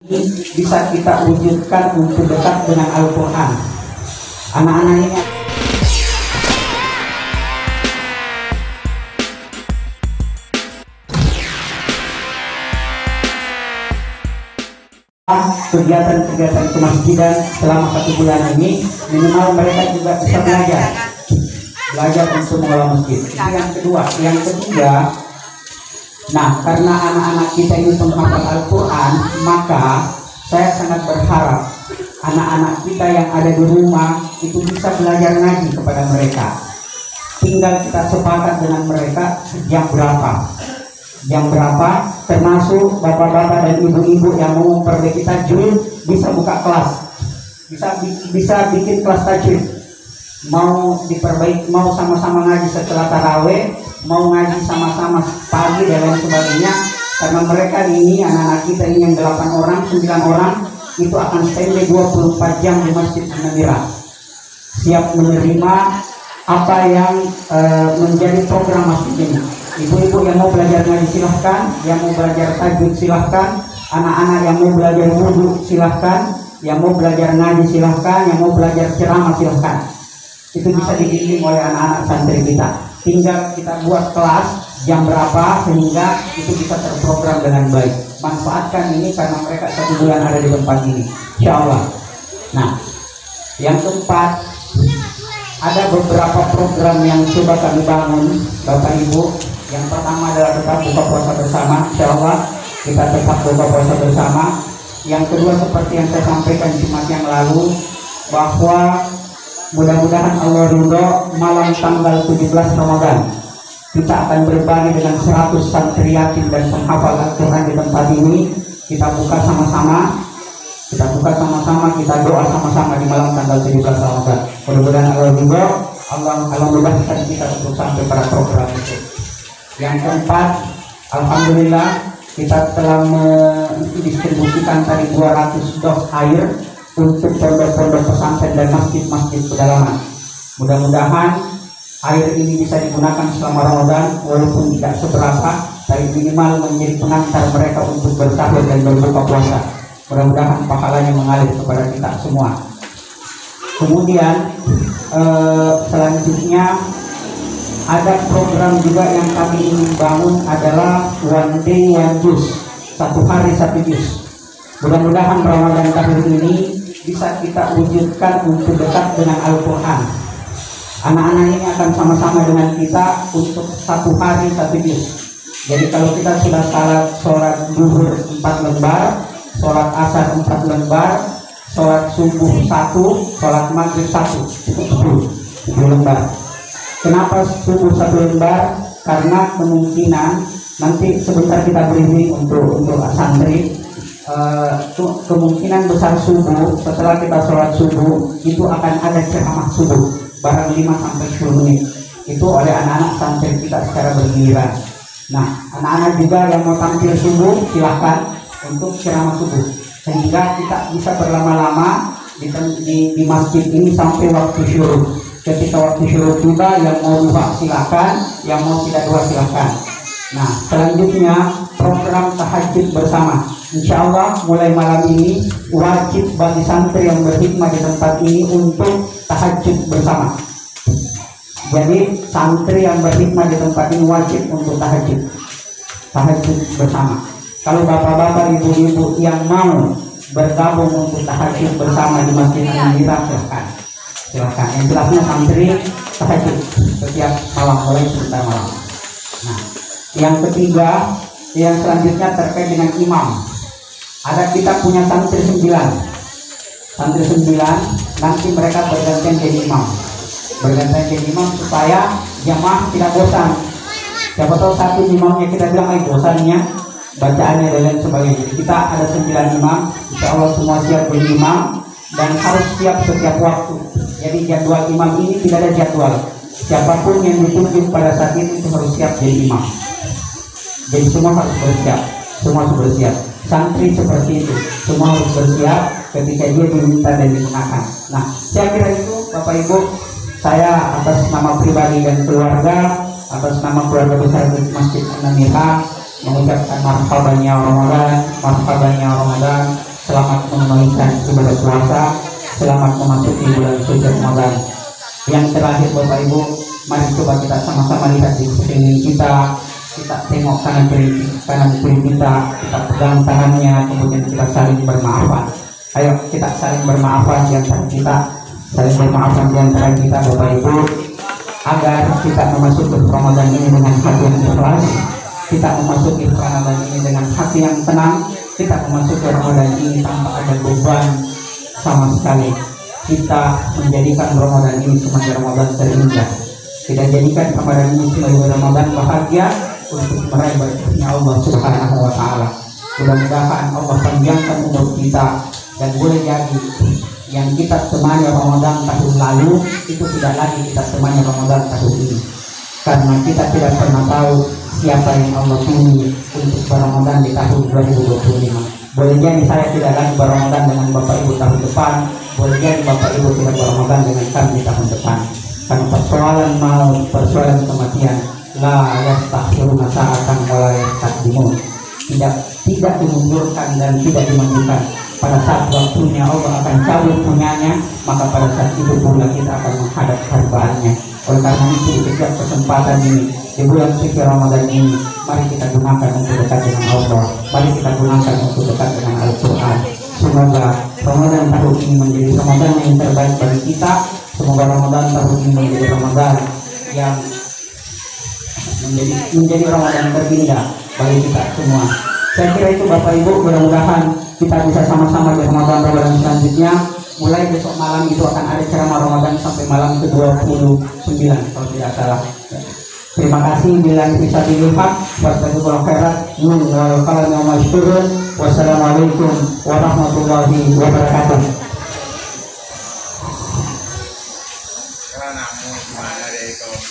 bisa kita wujudkan untuk dekat dengan Al-Quran. Anak-anak ini kegiatan-kegiatan kemasjidan selama 1 bulan ini, minimal mereka juga bisa belajar untuk mengelola masjid. Itu yang kedua. Yang ketiga, nah, karena anak-anak kita ini penghafal Al-Quran, maka saya sangat berharap anak-anak kita yang ada di rumah itu bisa belajar ngaji kepada mereka. Tinggal kita sepakat dengan mereka jam berapa, termasuk bapak-bapak dan ibu-ibu yang mau memperbaiki tajwid bisa buka kelas, bisa bikin kelas tajwid. Mau diperbaiki, mau sama-sama ngaji setelah taraweh, mau ngaji sama-sama pagi dan lain sebagainya. Karena mereka ini, anak-anak kita ini yang 8 orang, 9 orang itu akan standby 24 jam di Masjid An-Namirah, siap menerima apa yang menjadi program masjid ini. Ibu-ibu yang mau belajar ngaji silahkan, yang mau belajar tajwid silahkan, anak-anak yang mau belajar wudhu silahkan, yang mau belajar ngaji silahkan, yang mau belajar ceramah silahkan. Itu bisa dibimbing oleh anak-anak santri kita. Tinggal kita buat kelas jam berapa sehingga itu bisa terprogram dengan baik. Manfaatkan ini karena mereka 1 bulan ada di tempat ini, insya Allah. Nah, yang keempat, ada beberapa program yang coba kami bangun, Bapak Ibu. Yang pertama adalah tetap buka puasa bersama, insya Allah kita tetap buka puasa bersama. Yang kedua, seperti yang saya sampaikan Jumat yang lalu, bahwa mudah-mudahan Allah ridho, malam tanggal 17 Ramadan kita akan berbagi dengan 100 santri yatim dan penghafal Al-Quran di tempat ini. Kita buka sama-sama, kita doa sama-sama di malam tanggal 17 Ramadan. Mudah-mudahan Allah ridho, Allah mudahkan kita untuk sampai pada program itu. Yang keempat, alhamdulillah kita telah mendistribusikan tadi 200 dos air untuk pondok-pondok pesantren dan masjid-masjid pedalaman. Mudah-mudahan air ini bisa digunakan selama Ramadan, walaupun tidak seberapa, tapi minimal menjadi pengantar mereka untuk bersahur dan berbuka puasa. Mudah-mudahan pahalanya mengalir kepada kita semua. Kemudian selanjutnya ada program juga yang kami ingin bangun adalah One Day One Juz, 1 hari 1 juz. Mudah-mudahan Ramadan tahun ini bisa kita wujudkan untuk dekat dengan Al-Quran. Anak-anak ini akan sama-sama dengan kita untuk 1 hari 1 juz. Jadi kalau kita sudah sholat zuhur 4 lembar, sholat asar 4 lembar, sholat subuh 1, sholat maghrib 1, itu 10 lembar. Kenapa subuh 1 lembar? Karena kemungkinan nanti sebentar kita briefing untuk santri. Kemungkinan besar subuh, setelah kita sholat subuh itu akan ada ceramah subuh barang 5-10 menit itu oleh anak-anak santri kita secara bergiliran. Nah, anak-anak juga yang mau tampil subuh silahkan untuk ceramah subuh, sehingga kita bisa berlama-lama di masjid ini sampai waktu syuruk. Ketika waktu syuruk tiba, yang mau duha silahkan, yang mau tidak duha silahkan. Nah, selanjutnya program tahajud bersama. Insya Allah mulai malam ini wajib bagi santri yang berhikmah di tempat ini untuk tahajud bersama. Jadi santri yang berhikmah di tempat ini wajib untuk tahajud bersama. Kalau bapak-bapak, ibu-ibu yang mau bergabung untuk tahajud bersama di Masjid An-Namirah silahkan. Yang jelasnya santri tahajud setiap malam, mulai sebentar malam. Nah, yang ketiga, yang selanjutnya terkait dengan imam. Ada kita punya santri 9 nanti mereka bergantian jadi imam supaya jamaah tidak bosan. Siapa tahu satu imamnya kita bilang bosannya bacaannya dan lain sebagainya. Jadi kita ada 9 imam, insya Allah semua siap jadi imam dan harus siap setiap waktu. Jadi jadwal imam ini tidak ada jadwal, siapapun yang ditunjuk pada saat itu harus siap jadi imam. Jadi semua harus bersiap. Santri seperti itu, semua harus bersiap ketika dia diminta dan digunakan. Nah, saya kira itu Bapak Ibu, saya atas nama pribadi dan keluarga, atas nama keluarga besar Masjid An-Namirah mengucapkan marhaban ya Ramadan, selamat menunaikan ibadah puasa, selamat memasuki bulan suci Ramadan. Yang terakhir Bapak Ibu, mari coba kita sama-sama lihat di sekeliling kita. Kita tengok kanan kiri kita pegang tangannya, kemudian kita saling bermaafan. Ayo kita saling bermaafan di antara kita, saling bermaafan di antara kita Bapak Ibu, agar kita memasuki Ramadan ini dengan hati yang ikhlas, kita memasuki Ramadan ini dengan hati yang tenang, kita memasuki Ramadan ini tanpa ada beban sama sekali. Kita menjadikan Ramadan ini sebagai Ramadan terindah. Kita jadikan Ramadan ini sebagai Ramadan bahagia untuk meraih berkahnya Allah Subhanahu wa Ta'ala. Mudah-mudahan Allah panjangkan umur kita, dan boleh jadi yang kita temani Ramadan tahun lalu itu tidak lagi kita temani Ramadan tahun ini, karena kita tidak pernah tahu siapa yang Allah pilih untuk berRamadan di tahun 2025. Boleh jadi saya tidak lagi berRamadan dengan Bapak Ibu tahun depan, boleh jadi Bapak Ibu tidak berRamadan dengan kami tahun depan. Karena persoalan maut, persoalan kematian, la yastakhiruna sa'atan wa la yastaqdimun, tidak dimundurkan dan tidak dimajukan. Pada saat waktunya Allah akan cabut punyanya, maka pada saat itu pula kita akan menghadap harbaannya. Oleh karena itu, di setiap kesempatan ini, di bulan suci Ramadan ini, mari kita gunakan untuk dekat dengan Allah, mari kita gunakan untuk dekat dengan Al-Quran. Semoga Ramadan tahun ini menjadi Ramadan yang terbaik bagi kita. Semoga Ramadan tahun ini menjadi Ramadan yang menjadi Ramadan terindah bagi kita semua. Saya kira itu Bapak Ibu, mudah-mudahan kita bisa sama-sama di Ramadan selanjutnya. Mulai besok malam itu akan ada ceramah Ramadan sampai malam ke-29 kalau tidak salah. Terima kasih. Bila bisa dilihat, wassalamualaikum warahmatullahi wabarakatuh. Karena namun mana dari kaum